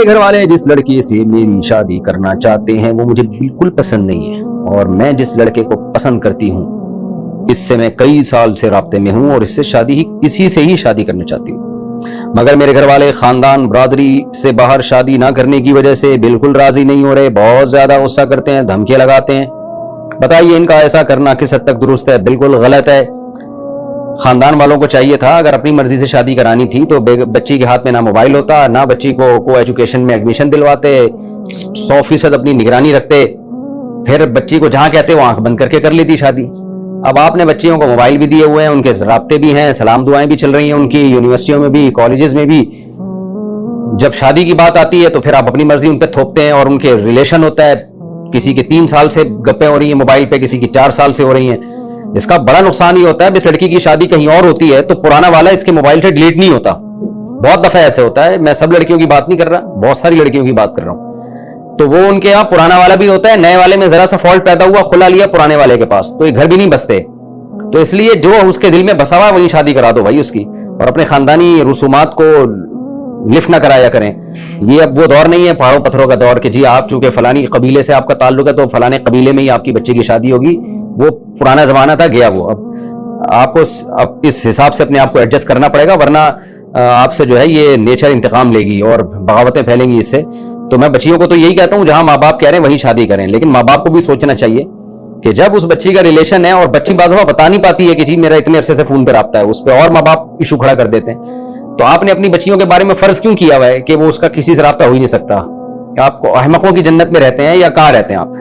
گھر والے جس لڑکی سے میری شادی کرنا چاہتے ہیں وہ مجھے بالکل پسند نہیں ہے، اور میں جس لڑکے کو پسند کرتی ہوں اس سے میں کئی سال سے رابطے میں ہوں اور اسی سے ہی شادی کرنا چاہتی ہوں، مگر میرے گھر والے خاندان برادری سے باہر شادی نہ کرنے کی وجہ سے بالکل راضی نہیں ہو رہے، بہت زیادہ غصہ کرتے ہیں، دھمکیاں لگاتے ہیں۔ بتائیے ان کا ایسا کرنا کس حد تک درست ہے؟ بالکل غلط ہے۔ خاندان والوں کو چاہیے تھا اگر اپنی مرضی سے شادی کرانی تھی تو بچی کے ہاتھ میں نہ موبائل ہوتا، نہ بچی کو ایجوکیشن میں ایڈمیشن دلواتے، 100% اپنی نگرانی رکھتے، پھر بچی کو جہاں کہتے وہ آنکھ بند کر کے کر لیتی شادی۔ اب آپ نے بچیوں کو موبائل بھی دیے ہوئے ہیں، ان کے رابطے بھی ہیں، سلام دعائیں بھی چل رہی ہیں ان کی، یونیورسٹیوں میں بھی، کالجز میں بھی۔ جب شادی کی بات آتی ہے تو پھر آپ اپنی مرضی ان پہ تھوپتے ہیں، اور ان کے ریلیشن ہوتا ہے، کسی کے 3 سال سے گپیں ہو رہی ہیں موبائل پہ، کسی کی 4 سال سے ہو رہی ہیں۔ اس کا بڑا نقصان یہ ہوتا ہے اس لڑکی کی شادی کہیں اور ہوتی ہے تو پرانا والا اس کے موبائل سے ڈیلیٹ نہیں ہوتا، بہت دفعہ ایسے ہوتا ہے، میں سب لڑکیوں کی بات نہیں کر رہا، بہت ساری لڑکیوں کی بات کر رہا ہوں، تو وہ ان کے یہاں پرانا والا بھی ہوتا ہے، نئے والے میں ذرا سا فالٹ پیدا ہوا، کھلا لیا پرانے والے کے پاس، تو یہ گھر بھی نہیں بستے، تو اس لیے جو اس کے دل میں بسا ہوا وہی شادی کرا دو بھائی اس کی، اور اپنے خاندانی رسومات کو لفٹ نہ کرایا کریں۔ یہ اب وہ دور نہیں ہے پہاڑوں پتھروں کا دور کہ جی آپ چونکہ فلانی قبیلے سے آپ کا تعلق ہے تو فلانے قبیلے میں ہی آپ کی بچی کی شادی ہوگی، وہ پرانا زمانہ تھا، گیا وہ۔ اب آپ کو اس حساب سے اپنے آپ کو ایڈجسٹ کرنا پڑے گا، ورنہ آپ سے جو ہے یہ نیچر انتقام لے گی اور بغاوتیں پھیلیں گی اس سے۔ تو میں بچیوں کو تو یہی کہتا ہوں جہاں ماں باپ کہہ رہے ہیں وہیں شادی کریں، لیکن ماں باپ کو بھی سوچنا چاہیے کہ جب اس بچی کا ریلیشن ہے اور بچی بعض دفعہ بتا نہیں پاتی ہے کہ جی میرا اتنے عرصے سے فون پہ رابطہ ہے، اس پہ اور ماں باپ ایشو کھڑا کر دیتے ہیں، تو آپ نے اپنی بچیوں کے بارے میں فرض کیوں کیا ہوا ہے کہ وہ اس کا کسی سے رابطہ ہو ہی نہیں سکتا؟ آپ کو احمقوں کی جنت میں رہتے ہیں یا کہاں رہتے ہیں آپ؟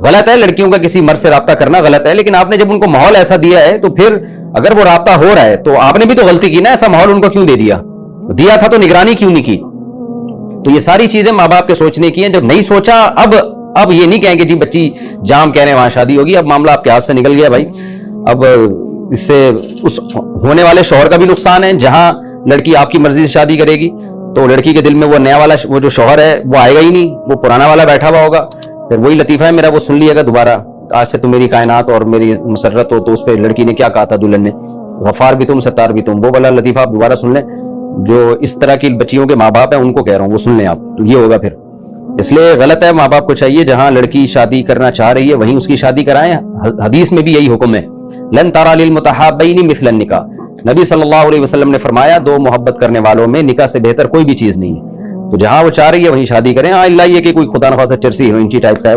غلط ہے لڑکیوں کا کسی مرد سے رابطہ کرنا، غلط ہے، لیکن آپ نے جب ان کو ماحول ایسا دیا ہے تو پھر اگر وہ رابطہ ہو رہا ہے تو آپ نے بھی تو غلطی کی نا، ایسا ماحول ان کو کیوں دے دیا تھا تو نگرانی کیوں نہیں کی؟ تو یہ ساری چیزیں ماں باپ کے سوچنے کی ہیں، جب نہیں سوچا اب یہ نہیں کہیں کہ جی بچی جام کہہ رہے ہیں وہاں شادی ہوگی، اب معاملہ آپ کے ہاتھ سے نکل گیا بھائی، اب اس سے اس ہونے والے شوہر کا بھی نقصان ہے، جہاں لڑکی آپ کی مرضی سے شادی کرے گی تو لڑکی کے دل میں وہ نیا والا وہ جو شوہر ہے وہ آئے گا ہی نہیں، وہ پرانا والا بیٹھا ہوا ہوگا، پھر وہی لطیفہ ہے میرا وہ سن لیے گا دوبارہ، آج سے تم میری کائنات اور میری مسرت ہو، تو اس پہ لڑکی نے کیا کہا تھا دلہن نے، غفار بھی تم ستار بھی تم، وہ والا لطیفہ آپ دوبارہ سن لیں۔ جو اس طرح کی بچیوں کے ماں باپ ہیں ان کو کہہ رہا ہوں وہ سن لیں آپ، تو یہ ہوگا پھر۔ اس لیے غلط ہے، ماں باپ کو چاہیے جہاں لڑکی شادی کرنا چاہ رہی ہے وہیں اس کی شادی کرائیں، حدیث میں بھی یہی حکم ہے، لن ترى للمتحابین مثل النکاح، نبی صلی اللہ علیہ وسلم نے فرمایا 2 محبت کرنے والوں میں نکاح سے بہتر کوئی بھی چیز نہیں ہے، تو جہاں وہ چاہ رہی ہے وہیں شادی کریں، ہاں اللہ یہ کہ کوئی خدا نخواستہ چرسی ہیروئن ٹائپ کا ہے